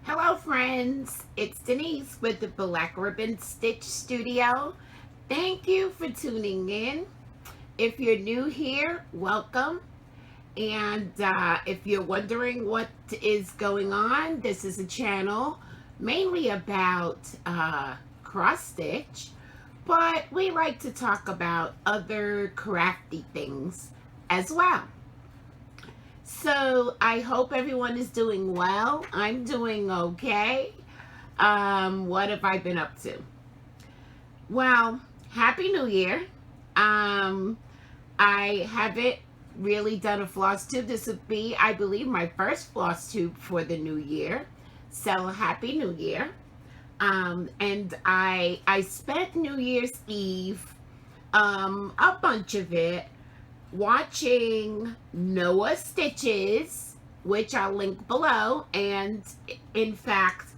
Hello friends, it's Denise with the Black Ribbon Stitch Studio. Thank you for tuning in. If you're new here, welcome. And if you're wondering what is going on, this is a channel mainly about cross stitch, but we like to talk about other crafty things as well. So I hope everyone is doing well. I'm doing okay. What have I been up to? Well, Happy New Year. I haven't really done a floss tube. This would be, I believe, my first floss tube for the new year. So Happy New Year. And I spent New Year's Eve, a bunch of it, watching Noah Stitches, which I'll link below. And in fact,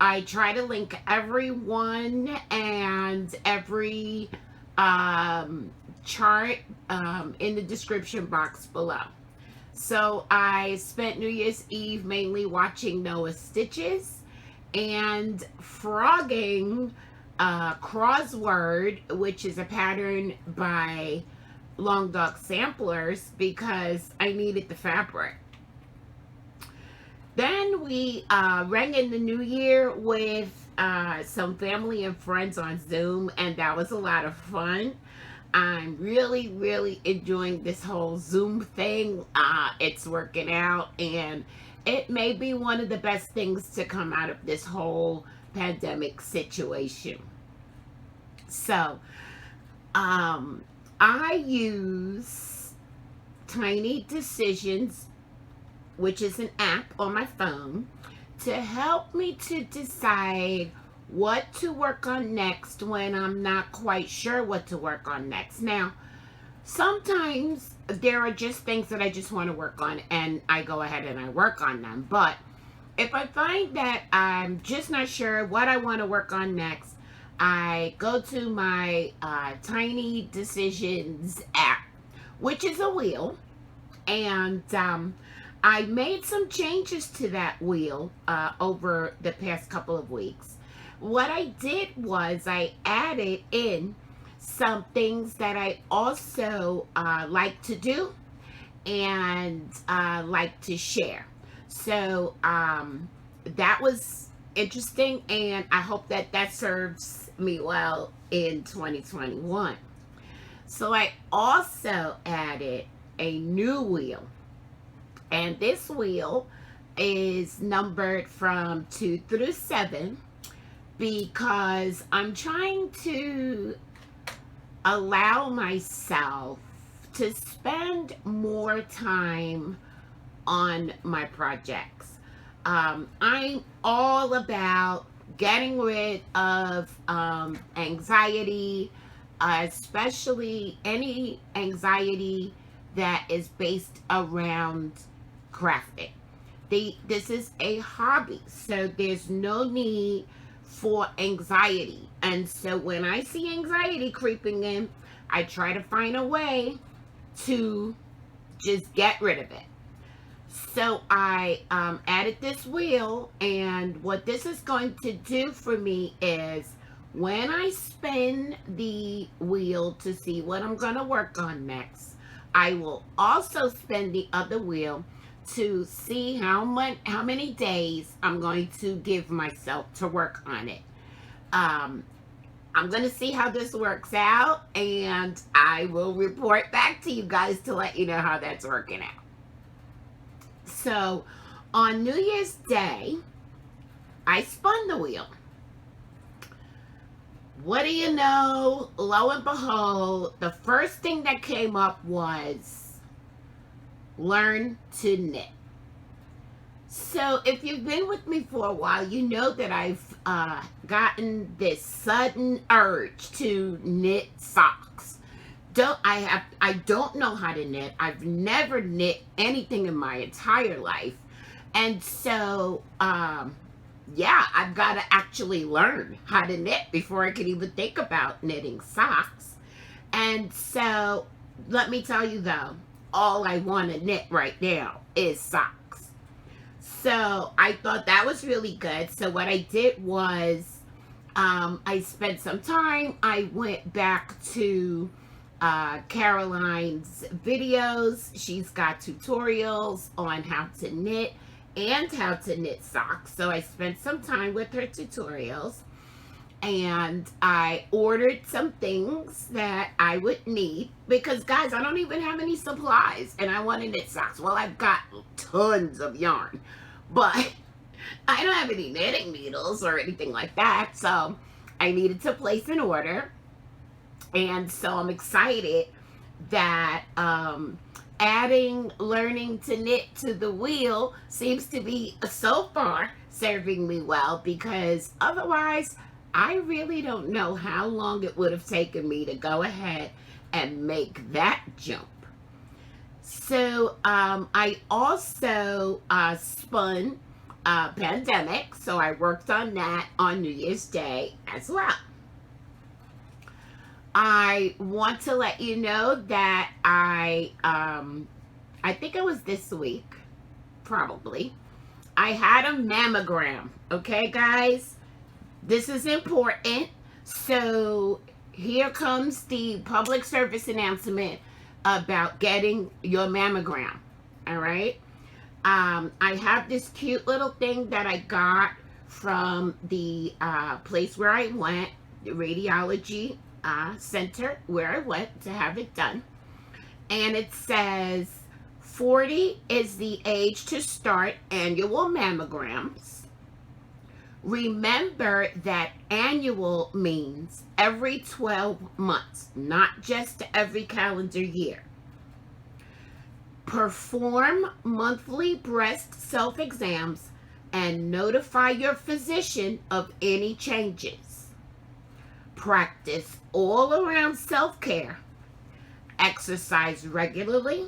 I try to link everyone and every chart in the description box below. So I spent New Year's Eve mainly watching Noah Stitches and frogging Crossword, which is a pattern by Long Dog Samplers, because I needed the fabric. Then we rang in the new year with some family and friends on Zoom, and that was a lot of fun. I'm really enjoying this whole Zoom thing. It's working out, and it may be one of the best things to come out of this whole pandemic situation. So, I use Tiny Decisions, which is an app on my phone, to help me to decide what to work on next when I'm not quite sure what to work on next. Now, sometimes there are just things that I just want to work on and I go ahead and I work on them. But if I find that I'm just not sure what I want to work on next, I go to my Tiny Decisions app, which is a wheel, and I made some changes to that wheel over the past couple of weeks. What I did was I added in some things that I also like to do and like to share. So that was interesting, and I hope that that serves me well in 2021. So I also added a new wheel, and this wheel is numbered from 2 through 7 because I'm trying to allow myself to spend more time on my projects. I'm all about getting rid of anxiety, especially any anxiety that is based around crafting. This is a hobby, so there's no need for anxiety. And so when I see anxiety creeping in, I try to find a way to just get rid of it. So I added this wheel, and what this is going to do for me is when I spin the wheel to see what I'm going to work on next, I will also spin the other wheel to see how many days I'm going to give myself to work on it. I'm going to see how this works out, and I will report back to you guys to let you know how that's working out. So on New Year's Day, I spun the wheel. What do you know? Lo and behold, the first thing that came up was learn to knit. So if you've been with me for a while, you know that I've gotten this sudden urge to knit socks. I don't know how to knit. I've never knit anything in my entire life. And so yeah, I've got to actually learn how to knit before I can even think about knitting socks. And so let me tell you though, all I want to knit right now is socks. So I thought that was really good. So what I did was I spent some time. I went back to Caroline's videos. She's got tutorials on how to knit and how to knit socks. So I spent some time with her tutorials, and I ordered some things that I would need because, guys, I don't even have any supplies and I want to knit socks. Well, I've got tons of yarn, but I don't have any knitting needles or anything like that. So I needed to place an order. And so I'm excited that adding learning to knit to the wheel seems to be so far serving me well, because otherwise I really don't know how long it would have taken me to go ahead and make that jump. So I also spun Pandemic, so I worked on that on New Year's Day as well. I want to let you know that I think it was this week, probably, I had a mammogram. Okay, guys, this is important. So here comes the public service announcement about getting your mammogram. All right. I have this cute little thing that I got from the place where I went, the radiology center where I went to have it done. And it says 40 is the age to start annual mammograms. Remember that annual means every 12 months, not just every calendar year. Perform monthly breast self-exams and notify your physician of any changes. Practice all-around self-care. Exercise regularly.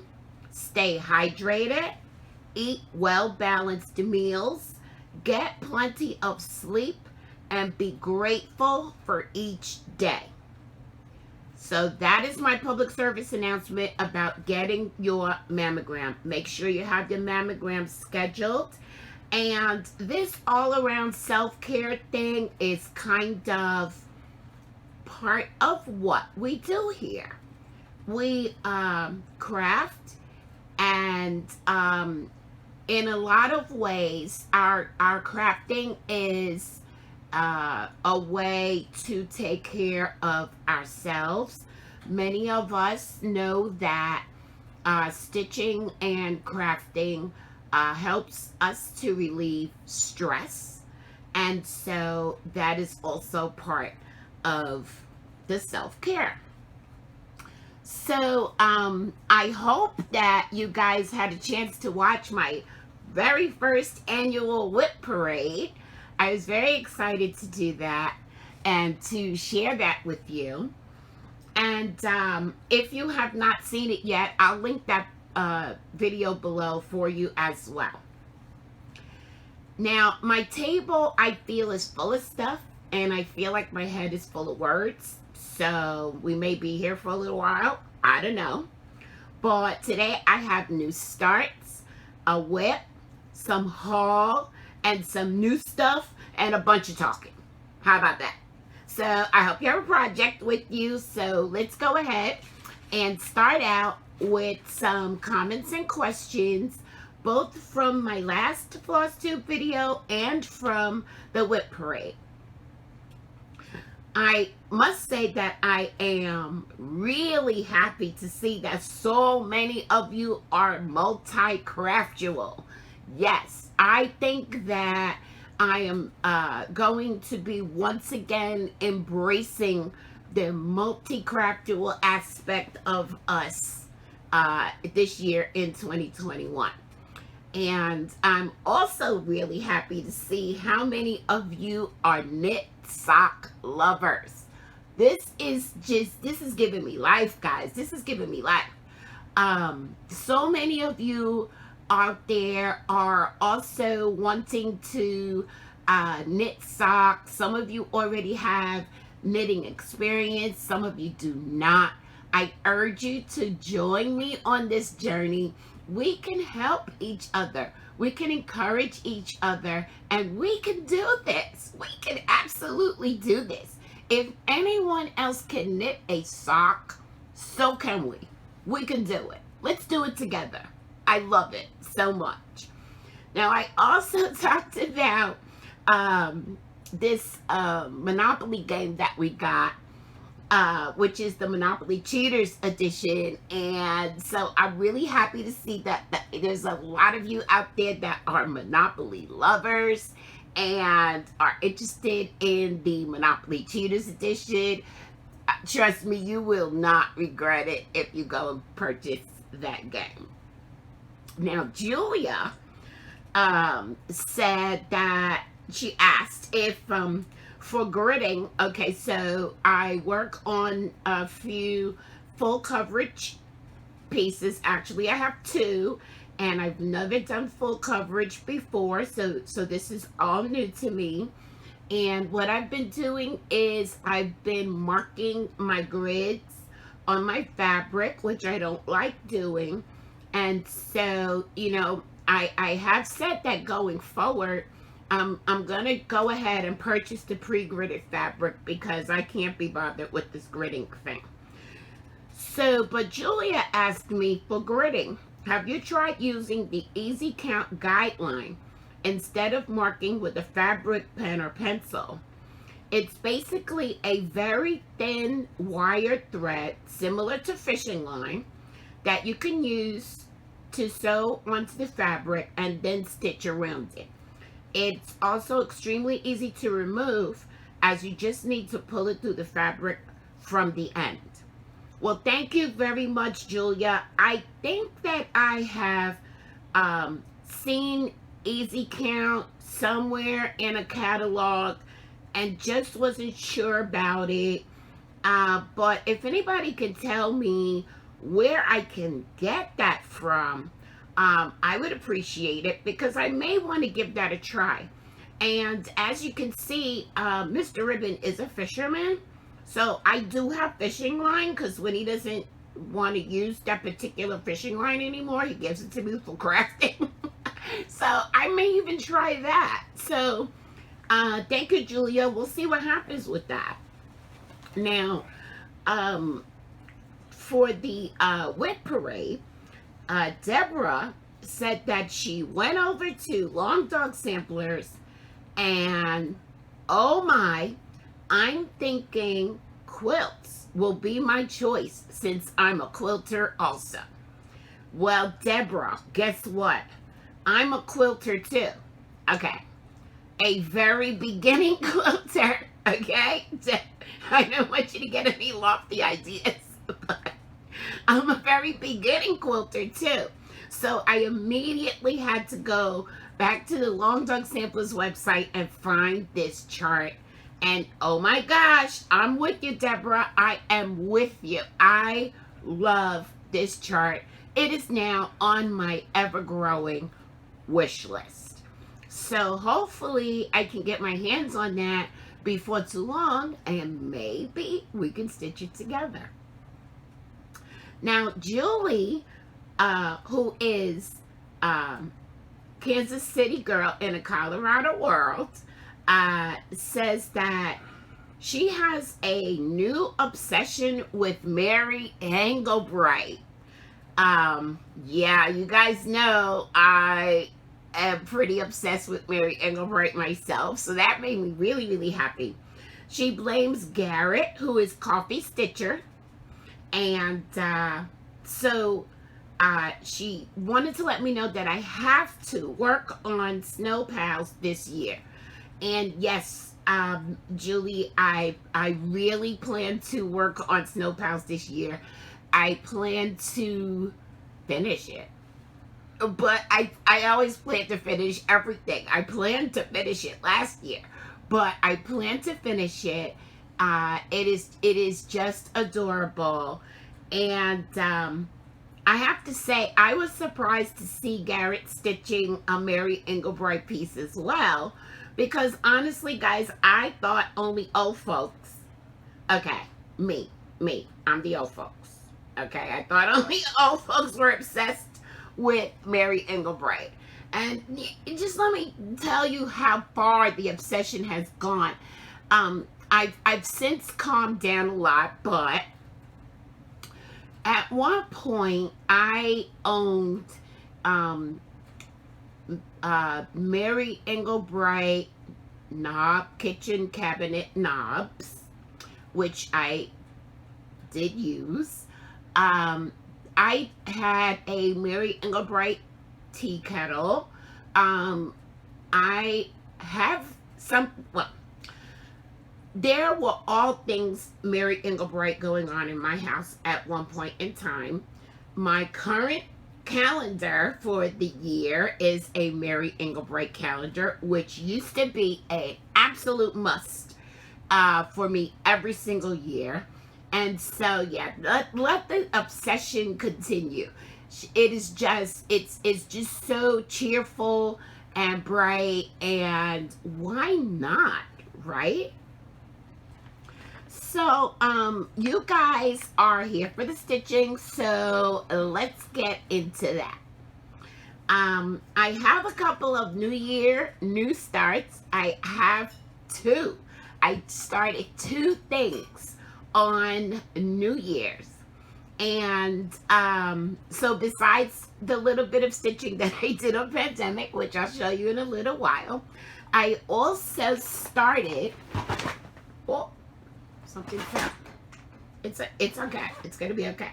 Stay hydrated. Eat well-balanced meals. Get plenty of sleep. And be grateful for each day. So that is my public service announcement about getting your mammogram. Make sure you have your mammogram scheduled. And this all-around self-care thing is kind of part of what we do here. We craft, and in a lot of ways, our crafting is a way to take care of ourselves. Many of us know that stitching and crafting helps us to relieve stress, and so that is also part of the self-care. So I hope that you guys had a chance to watch my very first annual whip parade. I was very excited to do that and to share that with you. And if you have not seen it yet, I'll link that video below for you as well. Now, my table, I feel, is full of stuff, and I feel like my head is full of words. So we may be here for a little while. I don't know. But today I have new starts, a whip, some haul, and some new stuff, and a bunch of talking. How about that? So I hope you have a project with you. So let's go ahead and start out with some comments and questions, both from my last Flosstube video and from the whip parade. I must say that I am really happy to see that so many of you are multi-craftual. Yes, I think that I am going to be once again embracing the multi-craftual aspect of us this year in 2021. And I'm also really happy to see how many of you are knit sock lovers. This is giving me life, guys. This is giving me life. So many of you out there are also wanting to knit socks. Some of you already have knitting experience. Some of you do not. I urge you to join me on this journey we can help each other. We can encourage each other, and we can do this. We can absolutely do this. If anyone else can knit a sock, so can we. We can do it. Let's do it together. I love it so much. Now, I also talked about this Monopoly game that we got, which is the Monopoly Cheaters edition. And so I'm really happy to see that there's a lot of you out there that are Monopoly lovers and are interested in the Monopoly Cheaters edition. Trust me, you will not regret it if you go and purchase that game. Now, Julia said that she asked if for gridding, okay, so I work on a few full coverage pieces. Actually, I have two, and I've never done full coverage before, so this is all new to me. And what I've been doing is I've been marking my grids on my fabric, which I don't like doing. And so, you know, I have said that going forward, I'm going to go ahead and purchase the pre-gridded fabric because I can't be bothered with this gridding thing. So, but Julia asked me, for gridding, have you tried using the Easy Count guideline instead of marking with a fabric pen or pencil? It's basically a very thin wire thread, similar to fishing line, that you can use to sew onto the fabric and then stitch around it. It's also extremely easy to remove, as you just need to pull it through the fabric from the end. Well, thank you very much, Julia. I think that I have seen Easy Count somewhere in a catalog and just wasn't sure about it. But if anybody can tell me where I can get that from, I would appreciate it, because I may want to give that a try. And as you can see, Mr. Ribbon is a fisherman, so I do have fishing line, because when he doesn't want to use that particular fishing line anymore, he gives it to me for crafting. So I may even try that. So thank you, Julia. We'll see what happens with that. Now, for the wet parade, Deborah said that she went over to Long Dog Samplers, and oh my, I'm thinking quilts will be my choice since I'm a quilter also. Well, Deborah, guess what? I'm a quilter too. Okay. A very beginning quilter. Okay? I don't want you to get any lofty ideas, but I'm a very beginning quilter too. So I immediately had to go back to the Long Dog Samplers website and find this chart. And oh my gosh, I'm with you, Deborah. I am with you. I love this chart. It is now on my ever-growing wish list. So hopefully I can get my hands on that before too long, and maybe we can stitch it together. Now, Julie, who is Kansas City girl in a Colorado world, says that she has a new obsession with Mary Engelbreit. Yeah, you guys know I am pretty obsessed with Mary Engelbreit myself, so that made me really, really happy. She blames Garrett, who is Coffee Stitcher, and she wanted to let me know that I have to work on Snow Pals this year. And yes, Julie, I really plan to work on Snow Pals this year. I plan to finish it. But I always plan to finish everything. I planned to finish it last year, but I plan to finish it. It is just adorable. And I have to say, I was surprised to see Garrett stitching a Mary Engelbreit piece as well, because honestly, guys, I thought only old folks, okay, me, I'm the old folks, okay, I thought only old folks were obsessed with Mary Engelbreit. And just let me tell you how far the obsession has gone. I've since calmed down a lot, but at one point I owned Mary Engelbreit kitchen cabinet knobs, which I did use. I had a Mary Engelbreit tea kettle. I have there were all things Mary Engelbreit going on in my house at one point in time. My current calendar for the year is a Mary Engelbreit calendar, which used to be an absolute must for me every single year. And so, yeah, let the obsession continue. It is just, it's just so cheerful and bright, and why not, right? So, you guys are here for the stitching, so let's get into that. I have a couple of new starts. I have two. I started two things on New Year's. And so besides the little bit of stitching that I did on pandemic, which I'll show you in a little while, I also started, oh, something fell. It's okay. It's gonna be okay.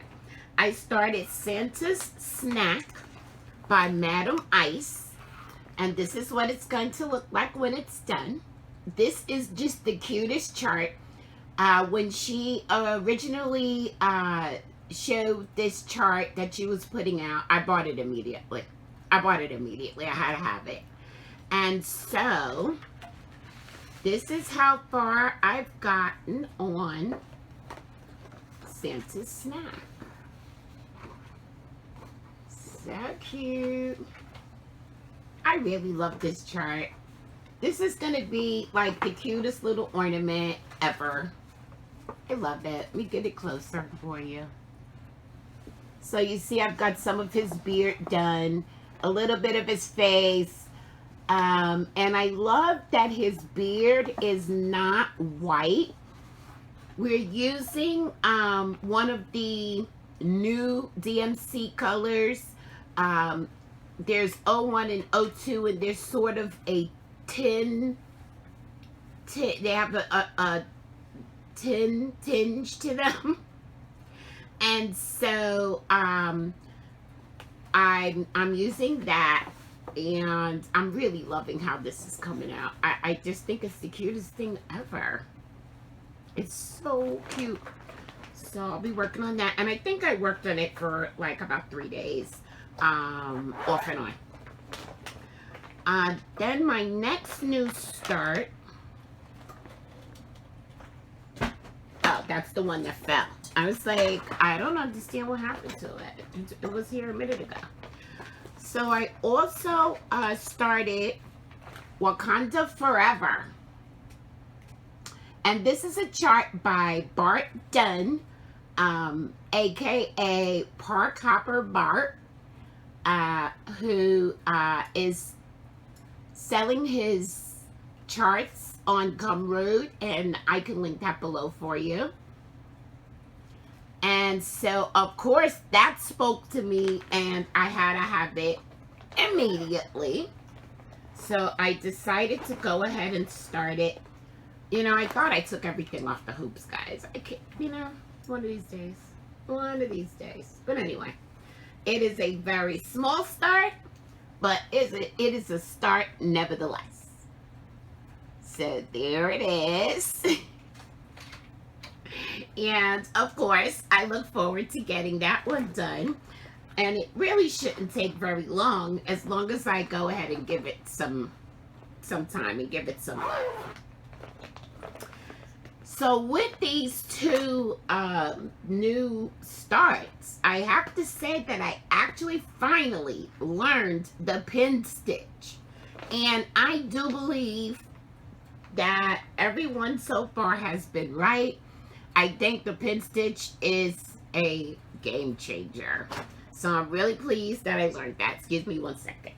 I started Santa's Snack by Madam Ice, and this is what it's going to look like when it's done. This is just the cutest chart. When she originally showed this chart that she was putting out, I bought it immediately. I had to have it. And so this is how far I've gotten on Santa's Snack. So cute. I really love this chart. This is going to be like the cutest little ornament ever. I love it. Let me get it closer for you. So you see I've got some of his beard done, a little bit of his face, and I love that his beard is not white. We're using one of the new DMC colors. There's 01 and 02, and there's sort of a tin, they have a tin tinge to them. And so I'm using that, and I'm really loving how this is coming out. I just think it's the cutest thing ever. It's so cute. So I'll be working on that, and I think I worked on it for like about 3 days, off and on. Then my next new start, oh, that's the one that fell. I was like, I don't understand what happened to it. It was here a minute ago. So I also started Wakanda Forever. And this is a chart by Bart Dunn, aka Park Hopper Bart, who is selling his charts on Gumroad, and I can link that below for you. And so, of course, that spoke to me, and I had to have it immediately. So I decided to go ahead and start it. You know, I thought I took everything off the hoops, guys. I can't, you know, one of these days. One of these days. But anyway, it is a very small start, but it is a start nevertheless. So there it is. And of course, I look forward to getting that one done. And it really shouldn't take very long as I go ahead and give it some time and give it some love. So with these two new starts, I have to say that I actually finally learned the pin stitch. And I do believe that everyone so far has been right. I think the pin stitch is a game changer. So I'm really pleased that I learned that. Excuse me one second.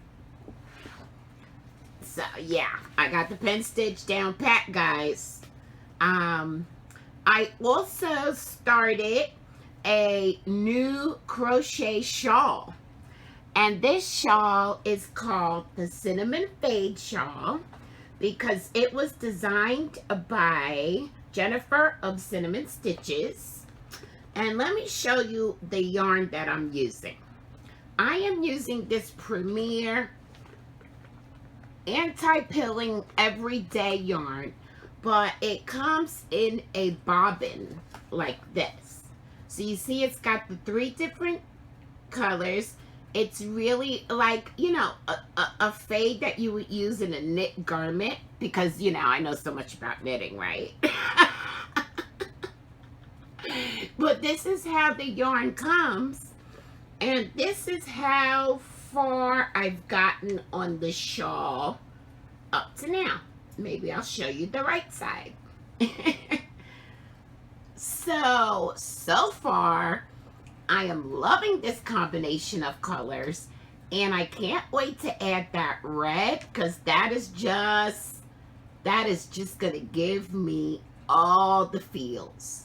So yeah, I got the pen stitch down pat, guys. I also started a new crochet shawl. And this shawl is called the Cinnamon Fade Shawl because it was designed by Jennifer of Cinnamon Stitches. And let me show you the yarn that I'm using. I am using this Premier anti-pilling everyday yarn, but it comes in a bobbin like this. So you see it's got the 3 different colors. It's really like, you know, a fade that you would use in a knit garment because, you know, I know so much about knitting, right? But this is how the yarn comes, and this is how far I've gotten on the shawl up to now. Maybe I'll show you the right side. So far, I am loving this combination of colors, and I can't wait to add that red because that is just gonna give me all the feels.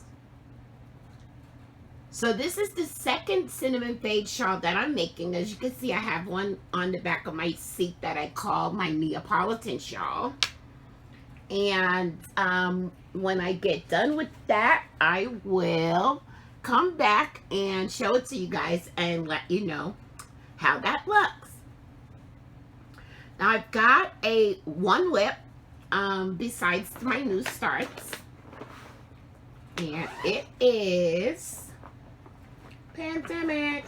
So this is the second Cinnamon Fade shawl that I'm making. As you can see, I have one on the back of my seat that I call my Neapolitan shawl. And when I get done with that, I will come back and show it to you guys and let you know how that looks. Now I've got a one whip besides my new starts, and it is Pandemic,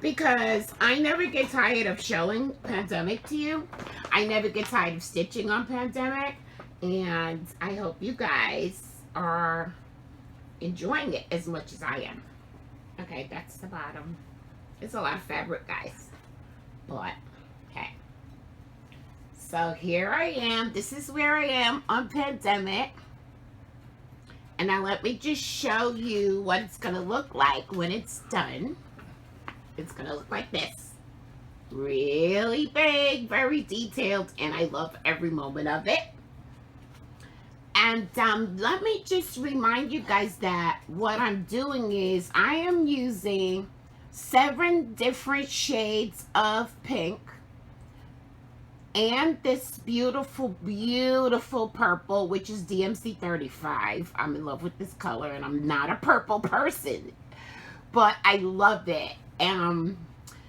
because I never get tired of showing Pandemic to you. I never get tired of stitching on Pandemic, and I hope you guys are enjoying it as much as I am. Okay, that's the bottom. It's a lot of fabric, guys, but okay. So here I am. This is where I am on Pandemic. And now let me just show you what it's going to look like when it's done. It's going to look like this. Really big, very detailed, and I love every moment of it. And let me just remind you guys that what I'm doing is I am using 7 different shades of pink and this beautiful, beautiful purple, which is DMC 35. I'm in love with this color, and I'm not a purple person, but I love it.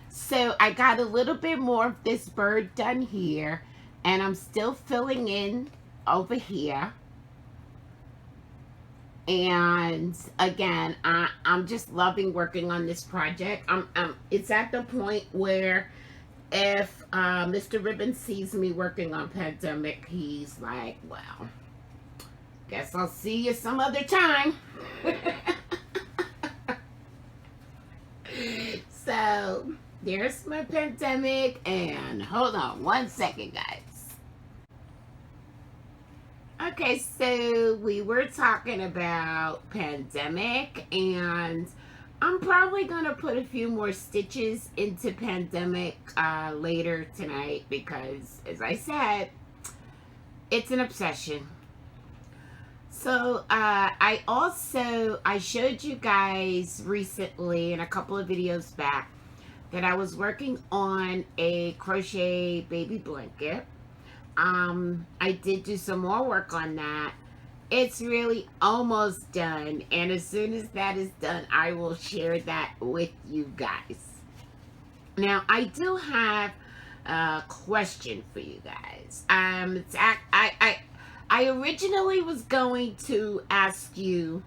So I got a little bit more of this bird done here, and I'm still filling in over here. And again, I'm just loving working on this project. It's at the point where if Mr. Ribbon sees me working on Pandemic, he's like, well, guess I'll see you some other time. So there's my Pandemic, and hold on one second, guys. Okay, so we were talking about Pandemic, and I'm probably going to put a few more stitches into Pandemic later tonight because, as I said, it's an obsession. So I showed you guys recently in a couple of videos back that I was working on a crochet baby blanket. I did do some more work on that. It's really almost done, and as soon as that is done, I will share that with you guys. Now, I do have a question for you guys. I originally was going to ask you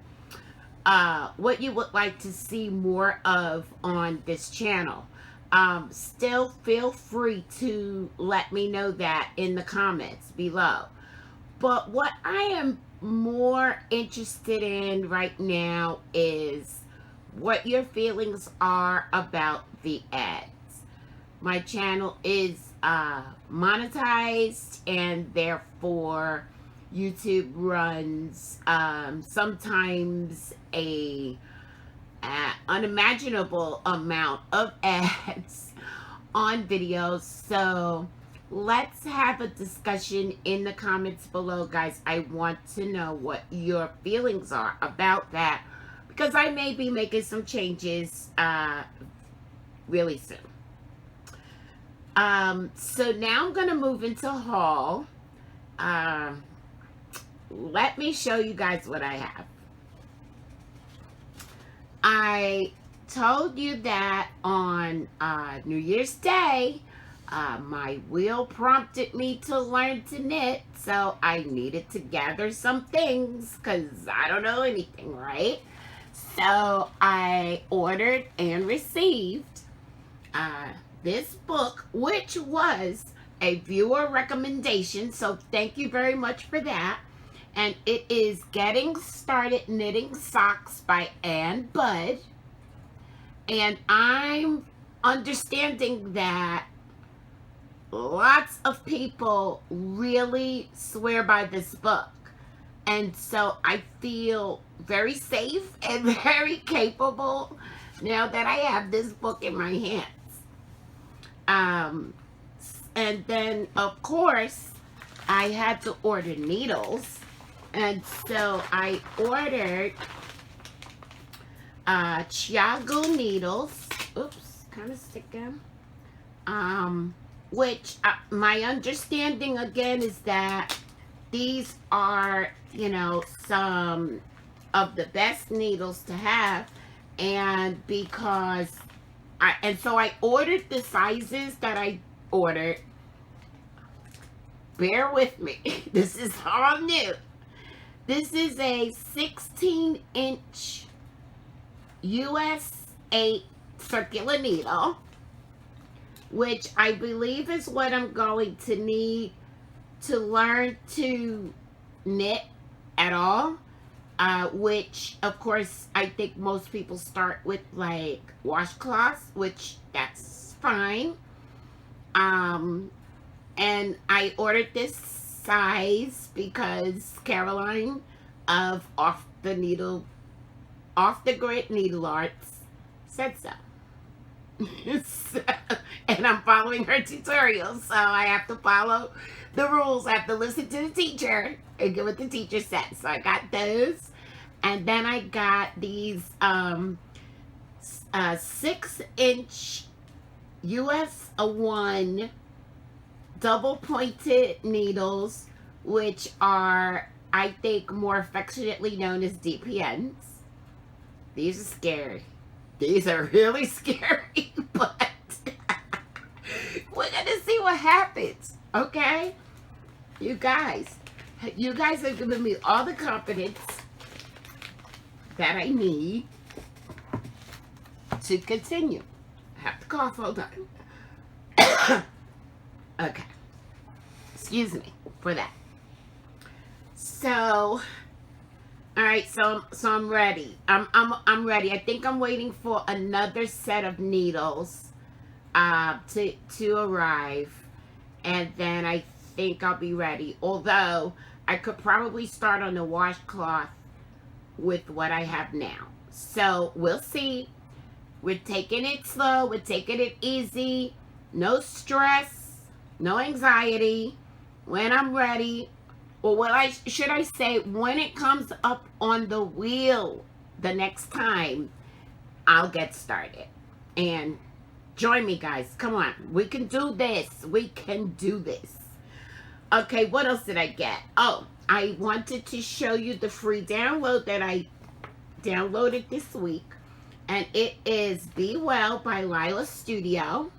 what you would like to see more of on this channel. Still feel free to let me know that in the comments below. But what I am more interested in right now is what your feelings are about the ads. My channel is monetized, and therefore YouTube runs sometimes a unimaginable amount of ads on videos. So let's have a discussion in the comments below, guys. I want to know what your feelings are about that, because I may be making some changes really soon. So now I'm going to move into haul. Let me show you guys what I have. I told you that on New Year's Day, my wheel prompted me to learn to knit, so I needed to gather some things because I don't know anything, right? So I ordered and received this book, which was a viewer recommendation, so thank you very much for that. And it is Getting Started Knitting Socks by Ann Budd. And I'm understanding that lots of people really swear by this book. And so I feel very safe and very capable now that I have this book in my hands. And then, of course, I had to order needles. And so I ordered Chiago needles. Oops, kind of stick them. Which my understanding again is that these are, you know, some of the best needles to have. And because so I ordered the sizes that I ordered. Bear with me. This is all new. This is a 16-inch US 8 circular needle, which I believe is what I'm going to need to learn to knit at all. Which, of course, I think most people start with, like, washcloths, which that's fine. And I ordered this size because Caroline of Off the Grid Needle Arts said so. And I'm following her tutorials, so I have to follow the rules. I have to listen to the teacher and get what the teacher said. So I got those, and then I got these 6-inch US 1 double pointed needles, which are, I think, more affectionately known as DPNs. These are scary. These are really scary, but we're gonna see what happens, okay? You guys have given me all the confidence that I need to continue. I have to cough, hold on. Okay. Excuse me for that. So, all right, so I'm ready. I'm ready. I think I'm waiting for another set of needles to arrive, and then I think I'll be ready. Although I could probably start on the washcloth with what I have now. So we'll see. We're taking it slow. We're taking it easy. No stress, no anxiety. When I'm ready, or should I say, when it comes up on the wheel the next time, I'll get started. And join me, guys. Come on. We can do this. We can do this. Okay, what else did I get? Oh, I wanted to show you the free download that I downloaded this week. And it is Be Well by Lila Studio.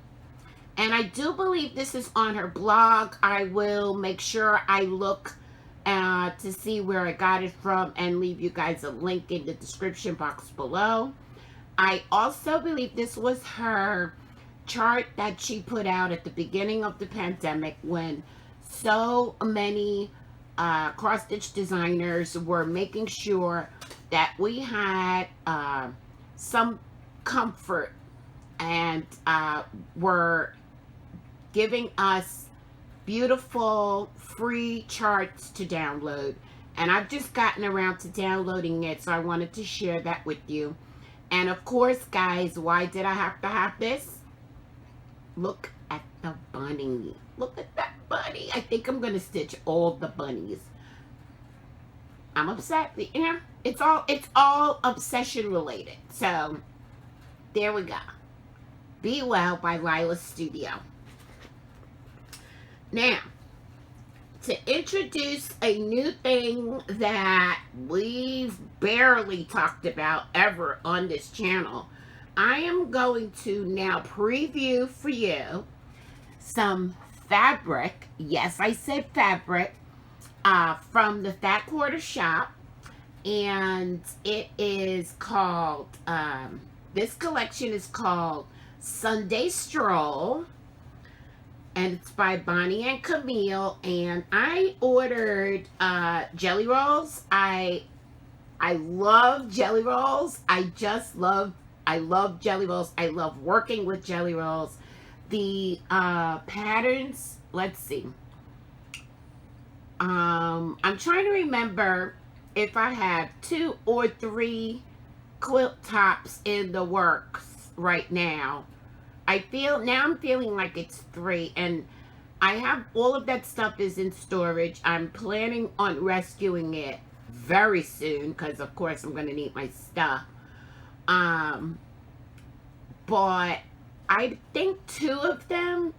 And I do believe this is on her blog. I will make sure I look to see where I got it from and leave you guys a link in the description box below. I also believe this was her chart that she put out at the beginning of the pandemic when so many cross-stitch designers were making sure that we had some comfort and were giving us beautiful free charts to download. And I've just gotten around to downloading it, so I wanted to share that with you. And of course, guys, why did I have to have this? Look at the bunny. Look at that bunny. I think I'm going to stitch all the bunnies. I'm upset. Yeah, it's all obsession related. So, there we go. Be Well by Lila's Studio. Now, to introduce a new thing that we've barely talked about ever on this channel, I am going to now preview for you some fabric. Yes, I said fabric. From the Fat Quarter shop, and it is called, this collection is called Sunday Stroll, and it's by Bonnie and Camille, and I ordered jelly rolls. I love jelly rolls. I love jelly rolls. I love working with jelly rolls. The patterns, let's see. I'm trying to remember if I have 2 or 3 quilt tops in the works right now. I'm feeling like it's 3, and I have all of that stuff is in storage. I'm planning on rescuing it very soon because of course I'm going to need my stuff. But I think 2 of them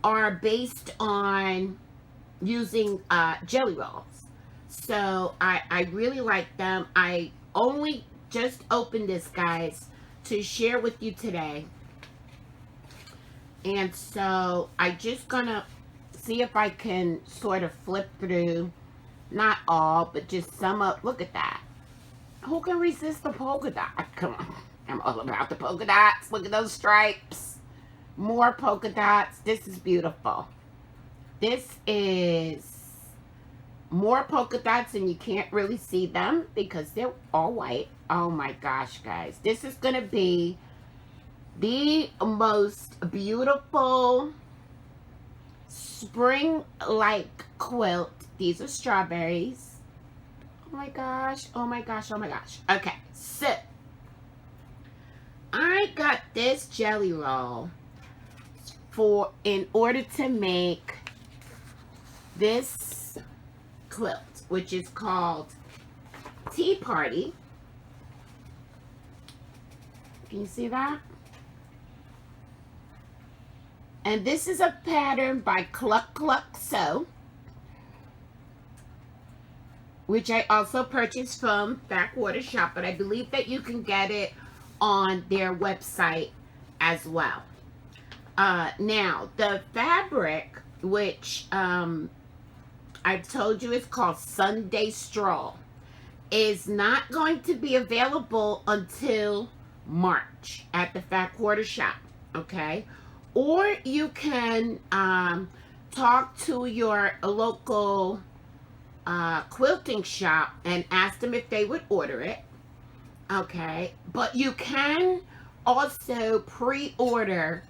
are based on using jelly rolls, so I really like them. I only just opened this, guys, to share with you today, and so I just gonna see if I can sort of flip through, not all, but just some up. Look at that. Who can resist the polka dot? Come on, I'm all about the polka dots. Look at those stripes. More polka dots. This is beautiful. This is more polka dots, and you can't really see them because they're all white. Oh my gosh, guys. This is going to be the most beautiful spring-like quilt. These are strawberries. Oh my gosh. Oh my gosh. Oh my gosh. Okay, so I got this jelly roll in order to make this quilt, which is called Tea Party. Can you see that? And this is a pattern by Cluck Cluck Sew, which I also purchased from Backwater Shop, but I believe that you can get it on their website as well. Now, the fabric, which I've told you it's called Sunday Stroll, is not going to be available until March at the Fat Quarter Shop, okay? Or you can talk to your local quilting shop and ask them if they would order it, okay? But you can also pre-order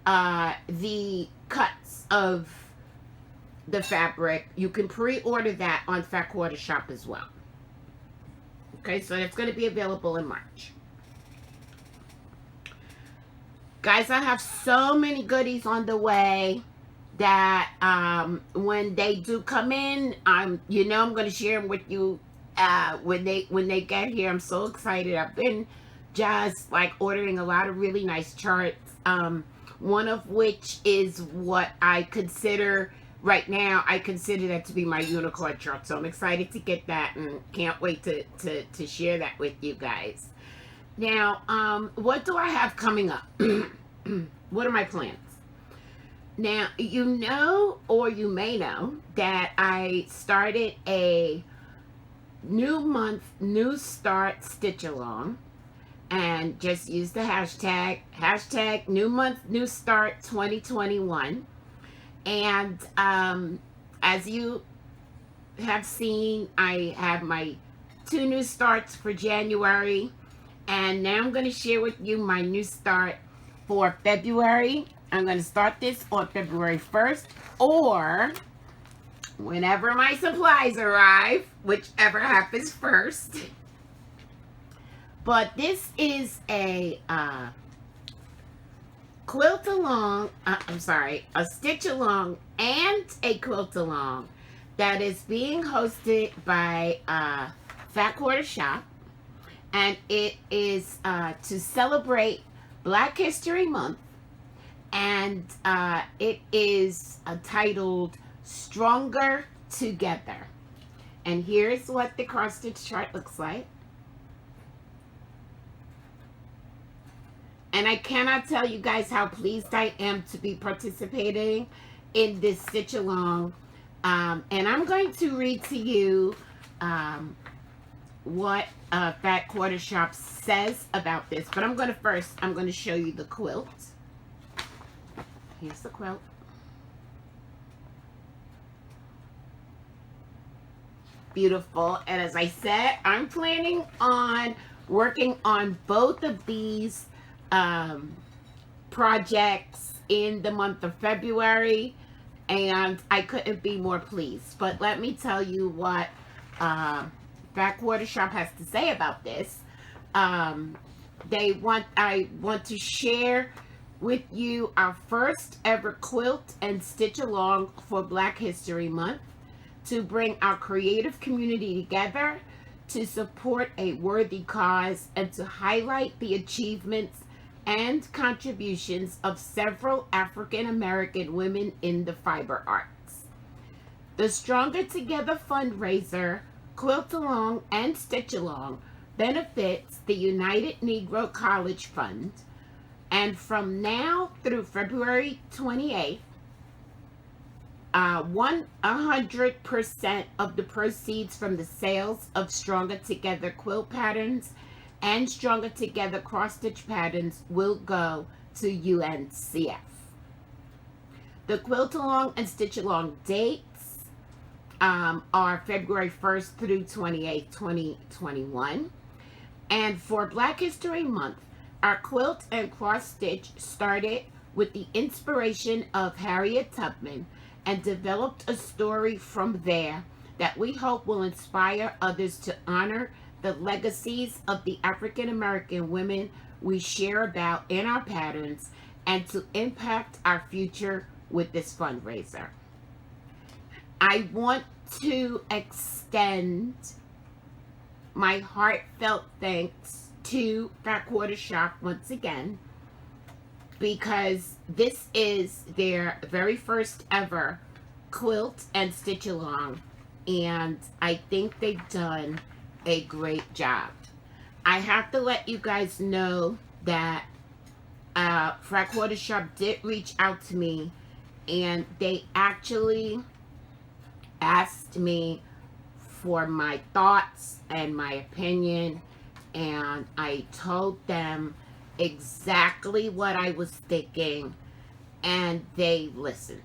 the cuts of the fabric. You can pre-order that on Fat Quarter Shop as well. Okay, so it's going to be available in March. Guys, I have so many goodies on the way that when they do come in, I'm going to share them with you when they get here. I'm so excited. I've been just like ordering a lot of really nice charts. One of which is what I consider right now. I consider that to be my unicorn chart. So I'm excited to get that and can't wait to share that with you guys. Now, what do I have coming up? What are my plans? Now, you know, or you may know that I started a new month, new start stitch along. And just use the hashtag new month, new start 2021. And as you have seen, I have my 2 new starts for January. And now I'm going to share with you my new start for February. I'm going to start this on February 1st or whenever my supplies arrive, whichever happens first. But this is a quilt along, a stitch along and a quilt along that is being hosted by Fat Quarter Shop. And it is to celebrate Black History Month. And it is titled Stronger Together. And here's what the cross stitch chart looks like. And I cannot tell you guys how pleased I am to be participating in this stitch along. And I'm going to read to you what Fat Quarter Shop says about this. But I'm going to show you the quilt. Here's the quilt. Beautiful. And as I said, I'm planning on working on both of these projects in the month of February, and I couldn't be more pleased. But let me tell you what Fat Quarter Shop has to say about this. I want to share with you our first ever quilt and stitch along for Black History Month, to bring our creative community together, to support a worthy cause, and to highlight the achievements and contributions of several African American women in the fiber arts. The Stronger Together fundraiser, Quilt Along and Stitch Along, benefits the United Negro College Fund, and from now through February 28th, 100% of the proceeds from the sales of Stronger Together quilt patterns and Stronger Together cross-stitch patterns will go to UNCF. The Quilt Along and Stitch Along dates are February 1st through 28th, 2021. And for Black History Month, our quilt and cross-stitch started with the inspiration of Harriet Tubman and developed a story from there that we hope will inspire others to honor the legacies of the African American women we share about in our patterns, and to impact our future with this fundraiser. I want to extend my heartfelt thanks to Fat Quarter Shop once again, because this is their very first ever quilt and stitch along, and I think they've done a great job. I have to let you guys know that Fat Quarter Shop did reach out to me, and they actually asked me for my thoughts and my opinion, and I told them exactly what I was thinking, and they listened.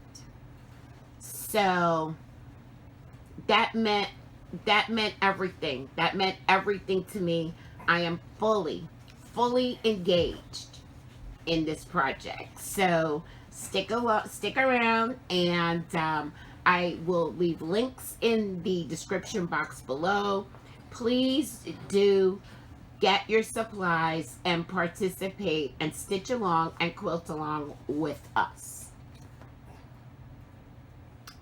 So that meant everything. That meant everything to me. I am fully engaged in this project. So stick around, and I will leave links in the description box below. Please do get your supplies and participate and stitch along and quilt along with us.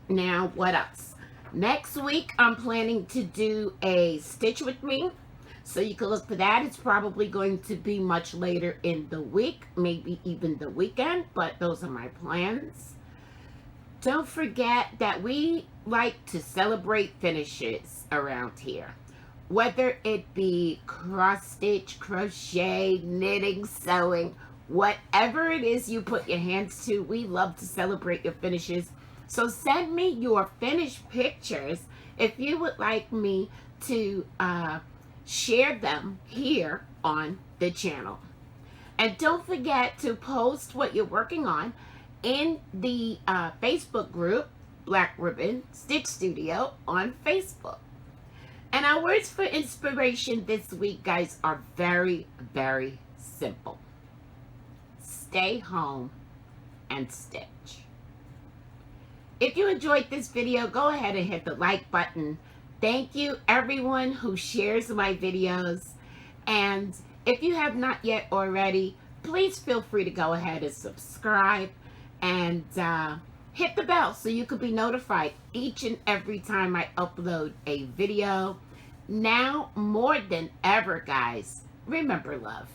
Now, what else? Next week, I'm planning to do a stitch with me, so you can look for that. It's probably going to be much later in the week, maybe even the weekend, but those are my plans. Don't forget that we like to celebrate finishes around here. Whether it be cross stitch, crochet, knitting, sewing, whatever it is you put your hands to, we love to celebrate your finishes. So send me your finished pictures if you would like me to share them here on the channel. And don't forget to post what you're working on in the Facebook group, Black Ribbon Stitch Studio on Facebook. And our words for inspiration this week, guys, are very, very simple. Stay home and stitch. If you enjoyed this video, go ahead and hit the like button. Thank you everyone who shares my videos. And if you have not yet already, please feel free to go ahead and subscribe and hit the bell so you could be notified each and every time I upload a video. Now more than ever, guys, remember love.